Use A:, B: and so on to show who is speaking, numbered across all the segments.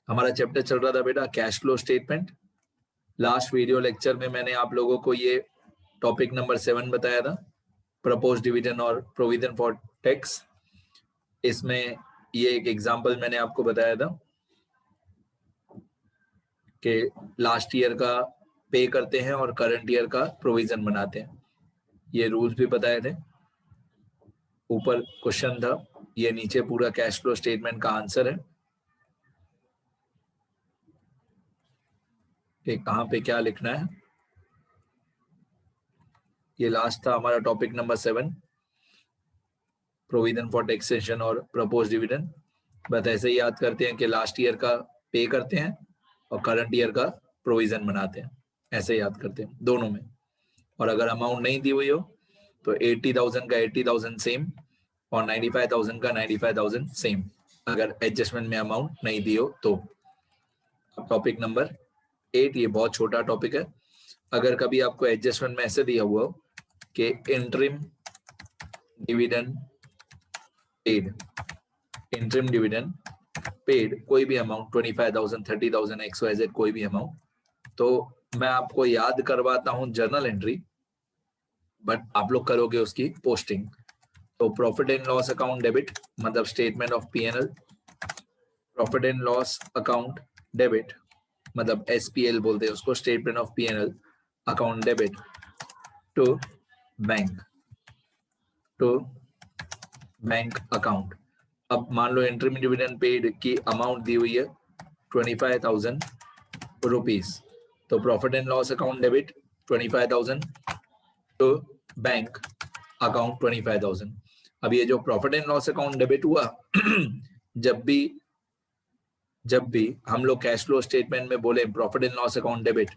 A: हमारा चैप्टर चल रहा था बेटा cash flow statement. Last video lecture में मैंने आप लोगों को ये टॉपिक नंबर 7 बताया था, प्रपोज डिविडेंड और प्रोविजन फॉर टैक्स। इसमें ये एक एग्जांपल मैंने आपको बताया था कि लास्ट ईयर का पे करते हैं और करंट ईयर का प्रोविजन बनाते हैं। ये रूल्स भी बताए थे। ऊपर क्वेश्चन था, ये नीचे पूरा कैश फ्लो स्टेटमेंट का आंसर है कि कहाँ पे क्या लिखना है। ये लास्ट था हमारा topic number 7, provision for taxation और प्रपोज डिविडेंड। बस ऐसे ही याद करते हैं कि लास्ट ईयर का पे करते हैं और करंट ईयर का प्रोविजन बनाते हैं, ऐसे याद करते हैं दोनों में। और अगर अमाउंट नहीं दी हुई हो तो 80,000 का 80,000 सेम और 95,000 का 95,000 सेम, अगर एडजस्टमेंट में अमाउंट नहीं दी हो तो। अब टॉपिक नंबर 8, ये बहुत छोटा टॉपिक है। अगर कभी आपको एडजस्टमेंट में ऐसे दिया हुआ हो कि interim dividend paid, interim dividend paid, कोई भी अमाउंट 25,000, 30,000, XYZ कोई भी अमाउंट, तो मैं आपको याद करवाता हूं जर्नल एंट्री, बट आप लोग करोगे उसकी पोस्टिंग। तो profit and loss account debit मतलब statement of P&L, profit and loss account debit मतलब SPL बोलते हैं उसको, statement of P&L account debit to bank, to bank account. अब मान लो इंटरिम डिविडेंड पेड की अमाउंट दी हुई है 25,000 रुपीज, तो profit and loss account debit 25,000 to bank account 25,000। अब ये जो profit and loss account debit हुआ जब भी हम लोग कैश फ्लो स्टेटमेंट में बोले profit and loss account debit,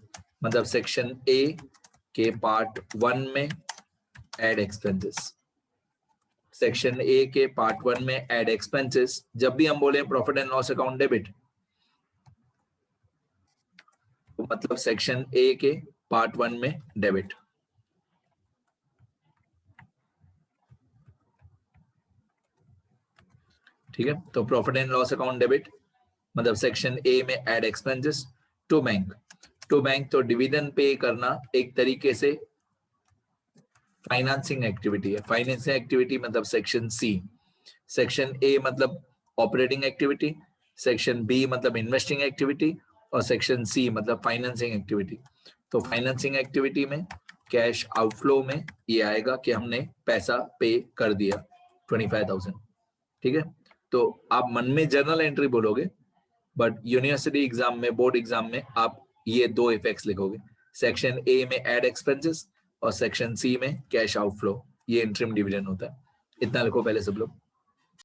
A: मतलब सेक्शन ए के पार्ट 1 में एड एक्सपेंसेस, सेक्शन ए के पार्ट 1 में एड एक्सपेंसेस, जब भी हम बोले profit and loss account debit, तो मतलब सेक्शन ए के पार्ट 1 में डेबिट। ठीक है, तो profit and loss account debit मतलब सेक्शन ए में add expenses to bank. To bank तो डिविडेंड पे करना एक तरीके से फाइनेंसिंग एक्टिविटी है। फाइनेंसिंग एक्टिविटी मतलब सेक्शन सी। सेक्शन ए मतलब ऑपरेटिंग एक्टिविटी, सेक्शन बी मतलब इन्वेस्टिंग एक्टिविटी और सेक्शन सी मतलब फाइनेंसिंग एक्टिविटी। तो फाइनेंसिंग एक्टिविटी में कैश आउटफ्लो में ये आएगा कि हमने पैसा पे कर दिया 25,000। ठीक है, तो आप मन में जर्नल एंट्री बोलोगे, बट यूनिवर्सिटी एग्जाम में, बोर्ड एग्जाम में आप ये दो इफेक्ट्स लिखोगे, सेक्शन ए में एड एक्सपेंसेस और सेक्शन सी में कैश आउटफ्लो, ये इंटरिम डिविडेंड होता है। इतना लिखो पहले सब लोग।